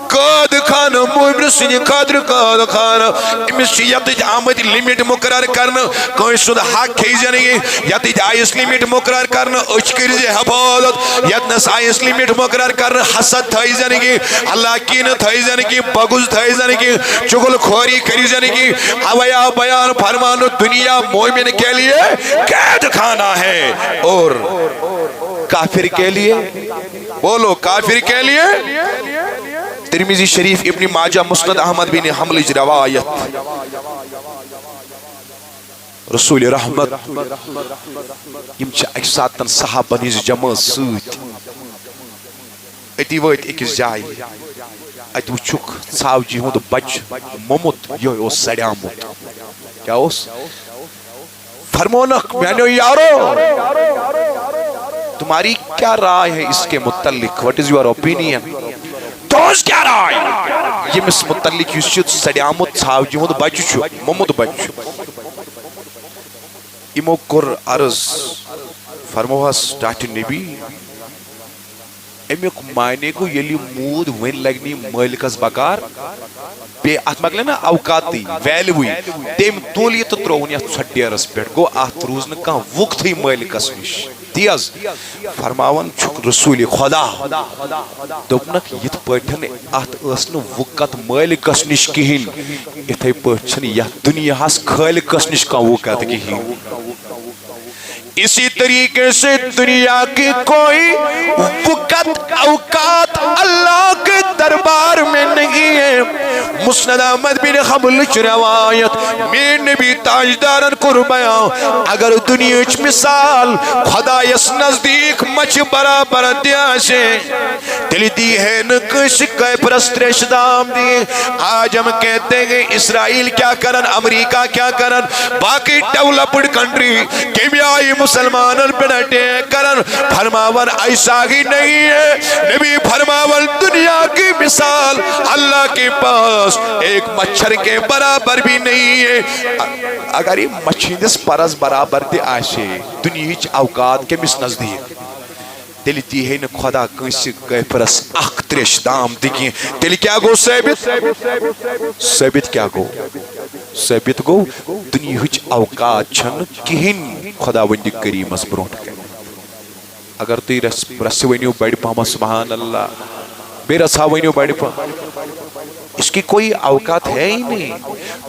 قاد خان مومن سنی خاطر قاد خان امس یت آمد لیمٹ مقرر کرنا کوئی سود حق کھی جنگی یت آئیس لیمٹ مقرر کرنا اچکر جے حفاظت یت نس آئیس لیمٹ مقرر کرنا حسد تھائی جنگی اللہ کین تھائی جنگی بغض تھائی جنگی چگل خوری کری جنگی اویا بیان فرمان دنیا مومن کے لیے قید خانہ ہے اور کافر کے لیے بولو کافر کے لیے ترمذی شریف ابن ماجہ مسند احمد بن حنبل روایت رسول رحمت یم چھ اک ساتن صحابہ ہنز جماعت سۭتۍ اتی وٲتۍ أکِس جایہِ اتہِ وٕچھُکھ ژھاوجی ہُنٛد بچہ موٚمُت یہوے اوس سڑیٛامُت کیا اوس فرمونکھ میانیو یارو تمہاری کیا رائے ہے اس کے متعلق what is your opinion دوست کیا رائے یمس متعلق یس سڑیامت ژھاوجی ہُنٛد بچہ چھُ موٚمُت بچہ یمو کوٚر عرض فرموہس ڈاٹر نبی امیُک معنی گوٚو ییٚلہِ موٗد وۄنۍ لگہِ نہٕ مٲلکس بکار بیٚیہِ اتھ مۄکلہِ نا اوقاتٕے ویلوٕے تٔمۍ تُل یہِ تہٕ ترٛووُن یتھ ژھۄٹھ ڈیرس پٮ۪ٹھ گوٚو اتھ روٗز نہٕ کانٛہہ وُقتھٕے مٲلکس نِش تیز فرماون چھُکھ رسول خدا دوٚپنکھ یِتھ پٲٹھۍ اتھ ٲس نہٕ وُقت مٲلکس نِش کِہیٖنۍ یِتھے پٲٹھۍ چھنہٕ یتھ دُنیاہس خٲلقس نِش کانٛہہ وُقت کِہیٖنۍ اسی طریقے سے دنیا کی کوئی وقت اوقات اللہ کے دربار میں نہیں ہے مسند احمد بن حنبل چ روایت میں نبی تاجدارن کور بیان اگر دنیاچ مثال خدایس نزدیک مچ برابر دیاسے تیلی دی ہے نہ کس کے پرستش دام دی آج ہم کہتے ہیں اسرائیل کیا کرن امریکہ کیا کرن باقی ڈیولپڈ کنٹری کیمیائی مسلمان پڑھتے کرن فرماون ایسا ہی نہیں ہے نبی فرماون دنیا کی مثال اللہ کے پاس ایک مچھر کے برابر بھی نہیں ہے اگر یہ مچھندس پرس برابر دے آشے دنیاچ اوقات کے مس نزدیک تیلی دی ہے نہ خدا کنسی گئے پرس اخ تریش دام دیکھیں تیلی کیا گو ثابت کیا گو ثابت گو دنیاچ اوقات چھن کہین خدا وندی کریم اس برونٹ کے اگر تو رس ونیو بڑی پاما سبحان اللہ بے رسا ونیو بڑی پاما اس کی کوئی اوقات ہے ہی نہیں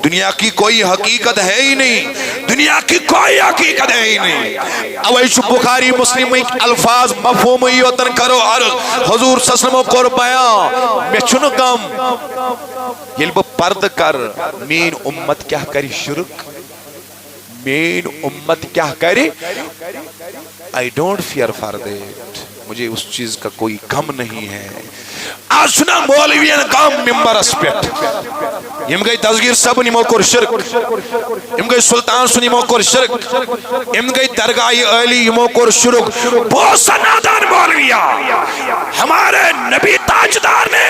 دنیا کی کوئی حقیقت ہے ہی نہیں دنیا کی کوئی حقیقت ہے ہی نہیں اویش بخاری مسلم الفاظ مفہوم یوتن کرو عرض حضور صلی اللہ علیہ وسلم کو بیان میں چھنو کم یل بہ پرد کر مین امت کیا کری شرک مین امت کیا کرے I don't fear for that مجھے اس چیز کا کوئی غم نہیں ہے آج سنا مولوین کام ممبر اسپیٹ یم گئی تذکیر سب نمو کر شرک یم گئی سلطان سن نمو کر شرک یم گئی درگاہی علی نمو کر شرک بہت سنادان مولویا ہمارے نبی تاجدار نے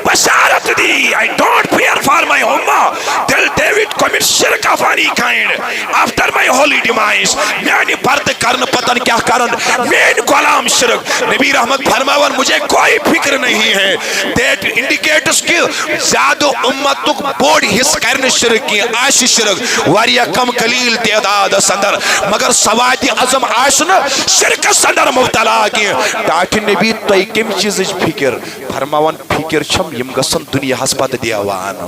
بشارت دی I don't fear for my ummah till David commits shirk of any kind after my holy demise میانی پرد کرن پتن کیا کرن مین غلام شرک نبی رحمت فرماون مجھے کوئی فکر نہیں ہے that indicates کہ زیادہ امتک بوڑ حص کرنے شرک کی آشی شرک واریا کم قلیل تعداد سندر مگر سواد عظم آشنا شرک سندر مبتلا کی ڈاٹھ نبی تو کم چیز فکر فرماون فکر چھم یم گسن دنیا حسبت دیوان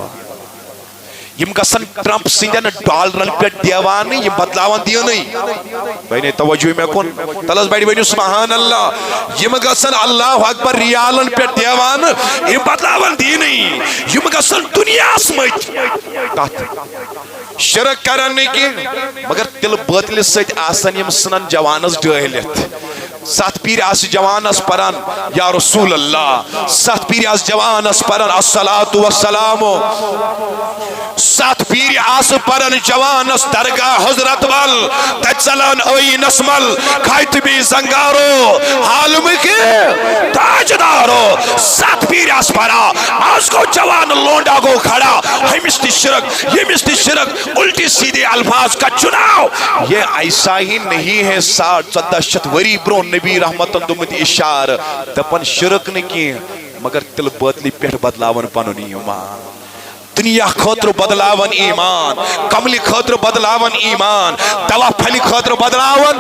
یم گسن ٹرمپ سندین ڈالرن پہ دیوان یہ بدلاوان دیو نہیں بہنے توجہ میں کن تلس بیٹی بینی سبحان اللہ یم گسن اللہ اکبر ریالن پہ دیوان یہ بدلاوان دی نہیں یم گسن دنیا اسمت شرک کرنے کی مگر تل باطل سید آسن یم سنن جوانس ڈہلت سات پیر آس جوانس پران یا رسول اللہ سات پیر آس جوانس پران الصلاة والسلام سات پیر آس پران جوانس درگاہ حضرت وال تجسلان اوئی نسمل کھائیت بھی زنگارو حالم کے تاجدارو سات پیر آس پرا آس کو جوان لونڈا کو کھڑا ہمشتی شرک یہ مشتی شرک الٹی سیدھے الفاظ کا چناؤ یہ ایسا ہی نہیں ہے 60-70 وری برون نبی رحمت اندمت اشار دپن شرک نکی مگر تل باطلی پیٹ بدلاون پانون ایمان دنیا خاطر بدلاون ایمان کملی خاطر بدلاون ایمان دوا پھلی خاطر بدلاون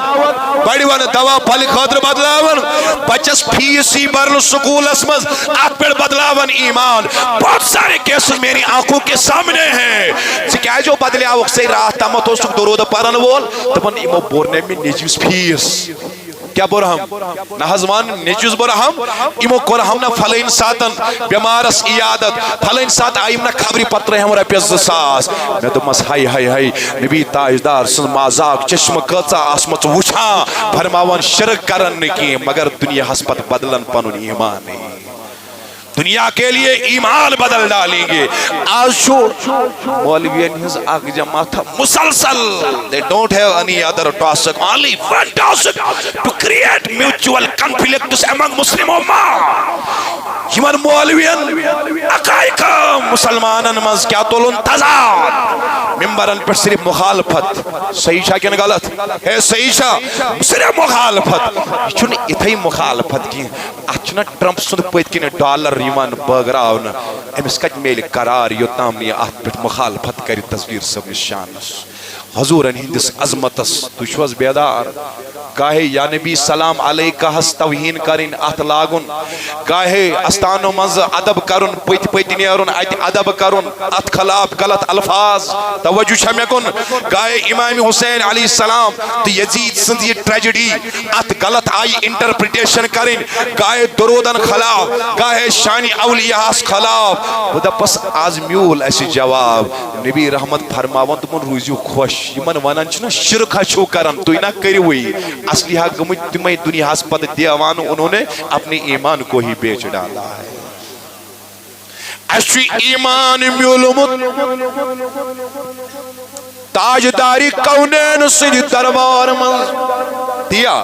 بڑیوان دوا پھلی خاطر بدلاون بچس فیسی برن سکول اسمز آپ پیڑ بدلاون ایمان بہت سارے کیسز میری آنکھوں کے سامنے ہیں سکھائی جو بدلے آوک سے راہ تامت ہوسک درود پرن وول دپن ایمو بورنے میں نیجیوز فیس کیا برہم نحضوان نیچوز برہم ایمو کرہم نا فلین ساتن بیمارس عیادت فلین سات آئیم نا خبری پتر ہم رپیز ساس میں تو مس ہائی ہائی ہائی نبی تاجدار سن مازاق چشم قطع آسمت وچھا فرماوان شرک کرن کی مگر دنیا حسبت بدلن پنن ایمان نہیں دنیا کے لیے ایمان بدل ڈالیں گے آج شو مولوین ہز آگ جماعت مسلسل they don't have any other task only one task to create mutual conflicts among Muslim ummah یمن مولوین اقائق مسلمانن مز کیا تولن تضاد ممبرن پر صرف مخالفت صحیح شاہ کیا غلط ہے صحیح شاہ صرف مخالفت چون اتھائی مخالفت کی اچھنا ٹرمپ سند پویت کی ڈالر ریوان بغراؤن امس کج میل قرار یوتام نی آت پیٹ مخالفت کری تصویر سب نشانس حضور ہندس عظمتس تشوز بیدار گاہے یا نبی سلام علیکہ ہس توہین کرن ات لاگن گاہے استانو منز ادب کرن پیت پیت نیرن ات ادب کرن ات خلاف غلط الفاظ توجہ شمی کن گاہے امام حسین علیہ السلام تو یزید سند یہ ٹریجڈی ات غلط آئی انٹرپریٹیشن کرن گاہے درودن خلاف گاہے شانی اولیاء خلاف خدا پس آزمیول ایسی جواب نبی رحمت فرماون تمن روزیو خوش یمن ونان چھنا شرک چھو کرن تو نہ کری ہوئی اصلی حق تمہیں دنیا ہسپت دیوان انہوں نے اپنے ایمان کو ہی بیچ ڈالا ہے ایسی ایمان میولمت تاجداری کونین سج دربار من دیا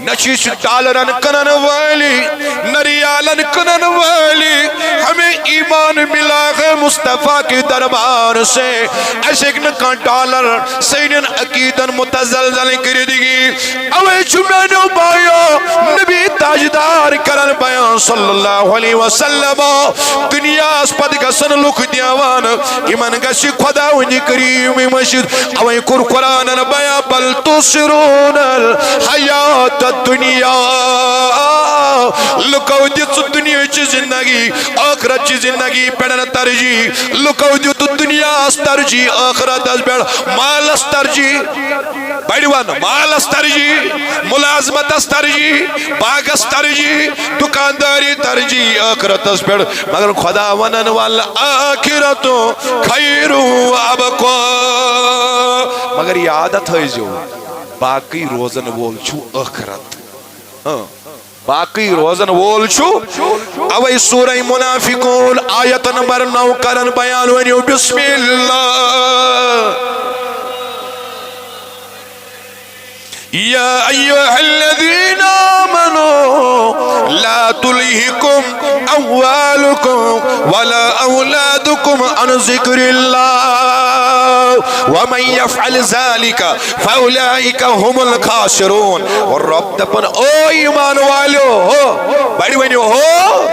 نشیش ڈالرن کنن والی نریالن کنن والی ہمیں ایمان ملا ہے مصطفیٰ کی دربار سے ایسے نکان ڈالر سینن عقیدن متزلزل کردگی اوے چمینو بایا نبی تاجدار کرن بیان صلی اللہ علیہ وسلم دنیا اسپد گسن لکھ دیوان ایمان گسی خدا ونی کریم مشید اوے قرآن بیان بل تسرون الحیات الدنیا لکو دیت دنیا چی زندگی آخرت چی زندگی پیڑن ترجیح لکو دیت دنیا اس ترجیح آخرت اس پیڑ مال اس ترجیح بیڑوان مال اس ترجیح ملازمت اس ترجیح باغ اس ترجیح دکانداری ترجیح آخرت اس پیڑ مگر خدا ونن والآخرت خیر و ابقا مگر یہ عادت ہے جو باقی روزن وول چھو آخرت باقی روزن وول چھو اوی سورہ منافقون آیت نمبر 9 کرن بیان ونیو بسم اللہ یا ایوہ الذین آمنوا لا تلہکم اموالکم ولا اولادکم عن ذکر اللہ ومن يفعل ذلك فاولئک هم الخاسرون اور رب دپن او ایمان والو ہو بڑی ونیو ہو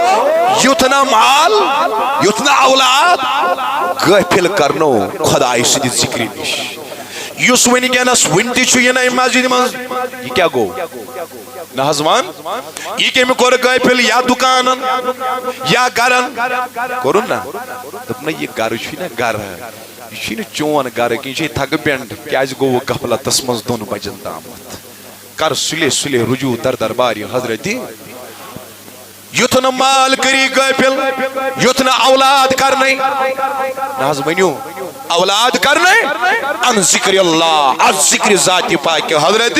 یتنا مال یتنا اولاد غافل کرنو خدای سندی ذکری نش یس ونکینس ونتی چھو یہ نئی مسجد من یہ کیا گو نحضوان یہ کہ میں کور گئے پھل یا دکانن یا گرن کرن نا دپنا یہ گر چھو نا گر ہے یہ چون گر کی تھگ پینڈ کیاز گو غفلتس مز دون بجن تامت کر سلے سلے رجوع در دربار حضرت یتھ نا مال کری غافل یتھ نا اولاد کرنے ناز ونیو اولاد کرنے ان ذکر اللہ از ذکر ذات پاک حضرت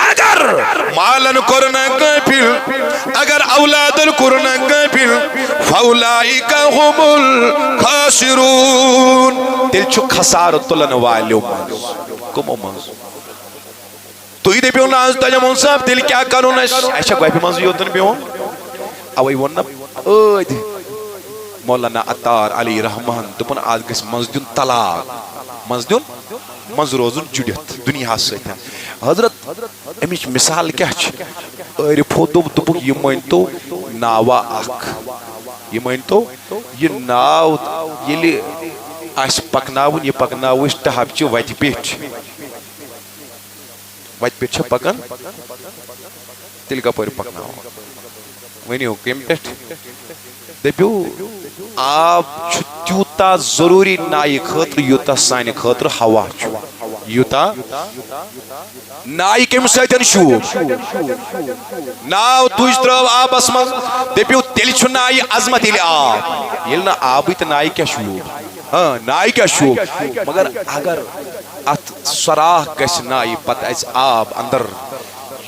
اگر مالن کرنا غافل اگر اولادن کرنا غافل فاولئک هم الخاسرون تیل چھ خسار تلن والیو منز کمو منز تو یہ دے ناز تجمون صاحب تیل کیا کرو نا ایشا غافل منز یوتن بیون اوی وننا اوید مولانا عطار علی رحمان دپن آج گس مزدون طلاق مزدون مز روزن جڑت دنیا سیتن حضرت امیچ مثال کیا چھ عرفو دپک یہ مانتو ناوا اخ یہ مانتو یہ ناو یلی اس پکناون یہ پکناوش ٹہب چھ وت پیٹھ چھ پکن تیل کا پور پکناو ونیو کم پہ دپیو آب تیوتا ضروری نائی خاطر یوتا سانہ خاطر ہوا یوتا نائی کم ساتن شوب ناو تج ترو آبس مز دپیو تیل چھ نائی عظمت یل آب یل نا آب تو نائی کیا شوب ہاں نائی کیا شوب مگر اگر ات سراخ گس نائی پتہ اس آب اندر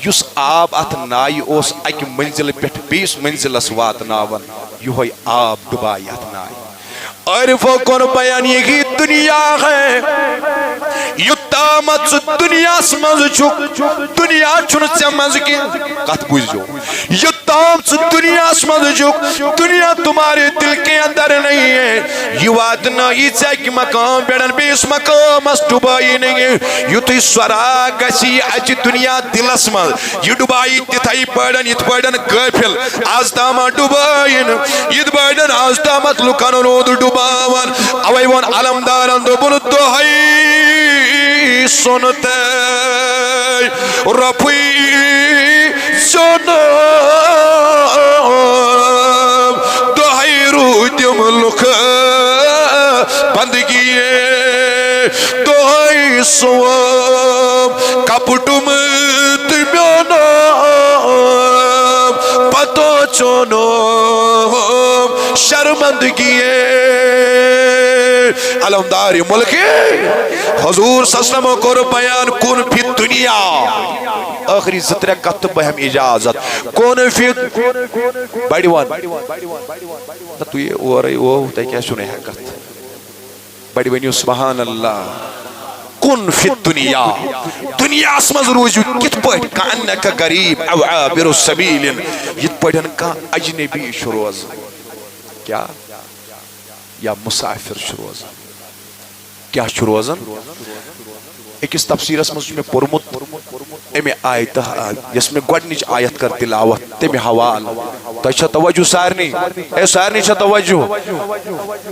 یس آب ات نائی اوس اک منزل پہ بیس منزلس واتناون یہ آب ڈبائی ات نائی عرفو کون بیان یہی دنیا ہے یتامت دنیا سمجھ چک دنیا چن سمجھ کے کت بوجھو یتام دنیا سمجھ چک دنیا تمہارے دل کے اندر نہیں ہے یہ وات نہ ایسا کہ مقام بیڑن بیس مقام اس ڈبائی نہیں ہے یہ تو سورا گسی اچ دنیا دل اسمد یہ ڈبائی تتھائی پڑن یہ پڑن غافل آز تاما ڈبائن یہ پڑن آز تامت لکن رود ڈباون اوی ون علمدارن دو بلد دو ہائی سنتے رفی جناب دو ہائی رو دم لکھ بندگیے دو ہائی سوام کپٹم دمیانا پتو چونو شرمندگیے علمداری ملک حضور صلی اللہ علیہ وسلم کو بیان کن فی دنیا آخری زترہ کت بہم اجازت کن فی بڑیوان تو یہ وہ رہی وہ ہوتا ہے کیا سنے ہے کت بڑیوانیو سبحان اللہ کن فی دنیا دنیا اسمز روزو کت پڑھ کا انکا غریب او عابر السبیل یہ پڑھن کا اجنبی شروز کیا یا مسافر شروزن کیا شروزن ایک اس تفسیر اس میں پرمت امی آیت جس میں گوڑنیچ آیت کر تلاوت تیمی حوال تو اچھا توجہ سارنی اے سارنی اچھا توجہ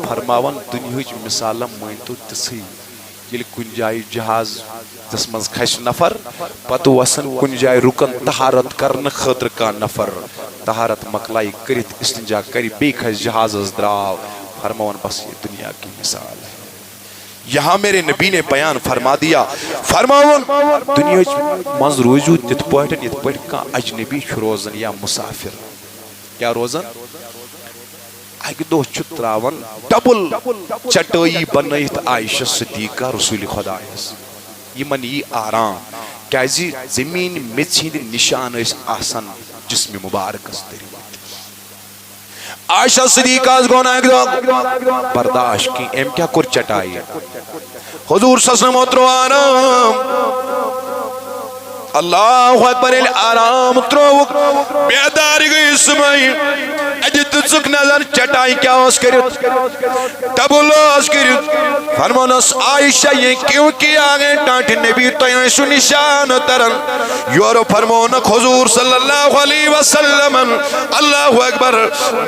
فرماون دنیاوچ مثالم مائنتو تسی یل کن جائی جہاز جس مز کھش نفر پتو وسن کن جائی رکن طہارت کرن خطر کا نفر طہارت مقلائی کرت استنجا کری بے کھش جہاز از دراو فرماون بس یہ دنیا کی مثال ہے یہاں میرے نبی نے بیان فرما دیا فرماون دنیا منز روزو تت پوٹن یت پوٹ کا اجنبی روزن یا مسافر کیا روزن اک دو چتراون ڈبل چٹائی بنائت عائشہ صدیقہ رسول خدا یمن یہ آرام کیازِ زمین میچ ہند نشان اس آسن جسم مبارک اس تری عائشہ صدیقہ گونا برداشت کی ایم کیا کر چٹائی حضور صلی اللہ علیہ وسلم اترو آرام اللہ اکبر آرام اترو بیدار گئی سمائی اجت چک نظر چٹائی کیا اس کرت ڈبل اس کرت فرمانس عائشہ یہ کیوں کیا گئے ڈانٹ نبی تو ایسو نشان ترن یورو فرمانک حضور صلی اللہ علیہ وسلم اللہ اکبر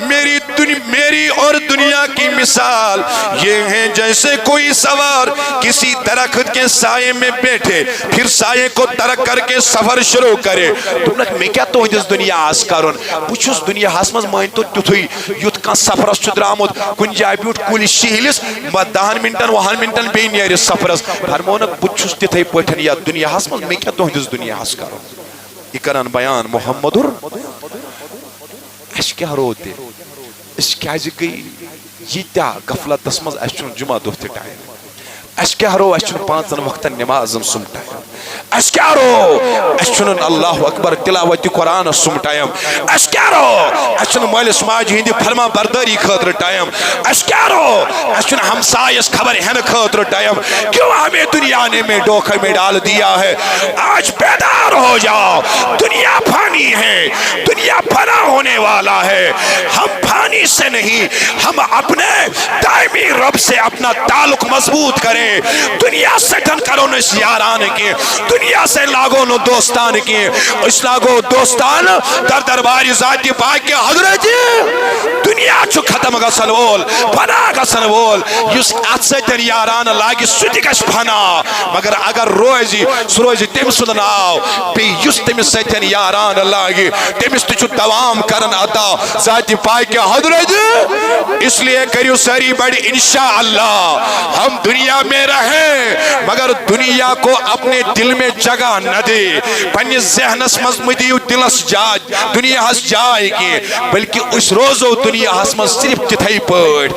میری اور دنیا کی مثال یہ ہے جیسے کوئی سوار کسی درخت کے سائے میں بیٹھے پھر سائے کو ترک کر کے سفر شروع کرے تم نے میں کیا تو جس دنیا آس کرن پوچھوس دنیا ہاسمز مائن تو تیتھے یوت کان سفرس چھ درامت کن جائے بیوٹ کل شہلس 10 منٹن 20 منٹن بی نیرِ سفرس فرمونک بہ چھس تتھے پٲٹھۍ یتھ دنیاہس منٛز مےٚ کیٛاہ تُہنٛدِس دنیاہس کرو یہ کران بیان محمدُر اَسہِ کیٛاہ روٗد تہِ أسۍ کیٛازِ گٔے ییٖتیٛاہ غفلتس منٛز اَسہِ چھُنہٕ جمعہ دۄہ تہِ ٹایم اَسہِ کیٛاہ رو اَسہِ چھُنہٕ 5 وقتن نمازن سُم ٹایم اَسہِ کیٛاہ رو اَسہِ چھُنہٕ اللہ اکبر تلاوتِ قرآنس سُم ٹایم اَسہِ کیٛاہ رو اَسہِ چھُنہٕ مٲلِس ماجہِ ہٕنٛدِ فرما بردٲری خٲطرٕ ٹایم اَسہِ کیٛاہ رو اَسہِ چھُنہٕ ہمسایس خبر ہٮ۪نہٕ خٲطرٕ ٹایم کیوں ہمیں دنیا نے میں ڈوکھے میں ڈال دیا ہے آج بیدار ہو جاؤ دنیا فانی ہے دنیا فنا ہونے والا ہے ہم فانی سے نہیں ہم اپنے دائمی رب سے اپنا تعلق مضبوط کریں دنیا سے ٹھن کرو نس یاران کی دنیا سے لاگو نو دوستان کی اس لاگو دوستان در دربار ذات پاک کے حضرت دنیا چھو ختم گسن وول فنا گسن وول یس ات سۭتۍ یاران لاگہِ سُہ تہِ گژھِ فنا مگر اگر روزِ سُہ روزِ تٔمۍ سُنٛد ناو بیٚیہِ یُس تٔمِس سۭتۍ یاران لاگہِ تٔمِس تہِ چھُ دوام کرن عطا ذات پاک کے حضرت اس لیے کریو ساری بڑی انشاءاللہ ہم دنیا میں رہیں مگر دنیا کو اپنے دل میں جگہ نہ دے پنس ذہنس مز مدیو دلس جا دنیا ہس جائے کی بلکہ اس روزو دنیا ہس مز صرف تتھائی پڑ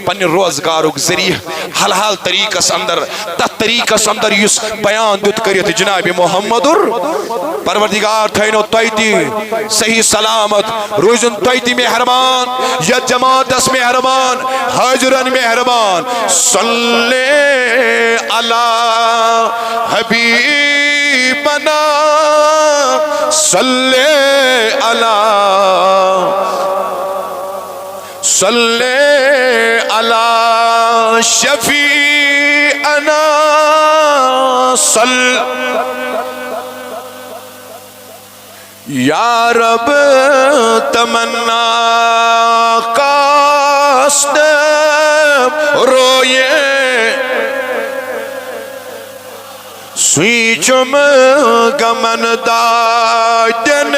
پن روزگارک ذریعہ حل حال طریقس اندر تت طریقس اندر یس بیان دیت کریت جناب محمد پروردگار تھینو تویتی صحیح سلامت روزن تویتی مہربان یا جماعت اس مہربان حاضرن مہربان صلی علی حبیبنا صلی علی شفیعنا یا رب تمنا کاست روئے سویچم گمن دادن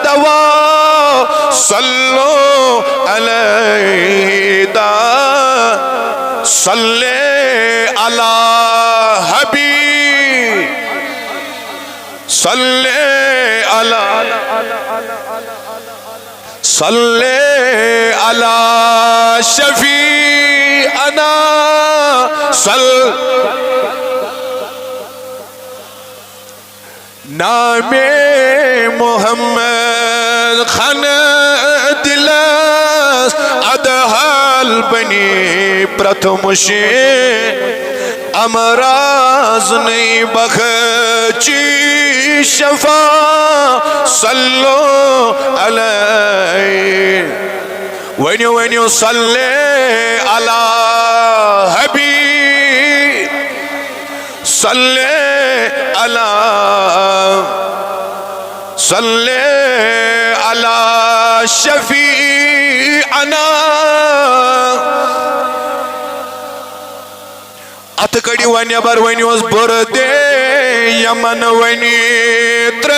دوا صلو علیہ دا صلی علی حبیب صلی علی شفیعنا نام محمد خان دلس ادحال بنی پرتھمشی امراض نہیں بخچی شفا صلو علیہ ونیو صلی علی حبیب صلی علی شفیعنا ات کڑی ونیا بر ونیوز بردے یمن ونی تر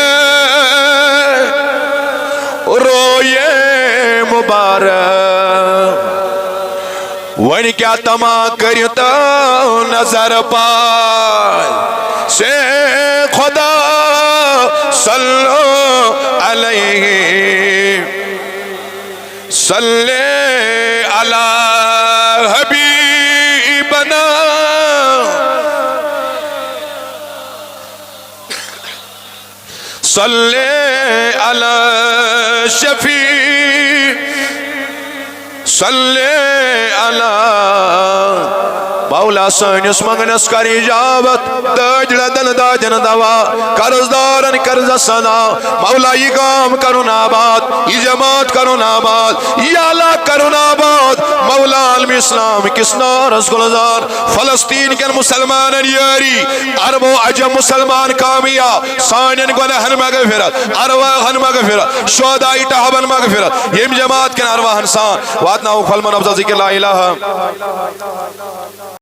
روئے مبارک ون کیا تما کرتا نظر پائے سے خدا صلو علیہ صلی علی حبیبنا صلی علی شفیع صلی علی مولا سانس منگنس کر اجابت داج لدن داجن دوا قرض دارن قرض سنا مولا یہ کام کرن آباد یہ جماعت کرن آباد یا اللہ کرن آباد مولا عالم اسلام کس نارس گلزار فلسطین کے مسلمان یاری عرب و عجم مسلمان کامیا سانین گنہن مغفرت ارواحن مغفرت شہدائی تحبن مغفرت یہ جماعت کے ارواحن سان واتنا اکفل من افضل ذکر لا الہ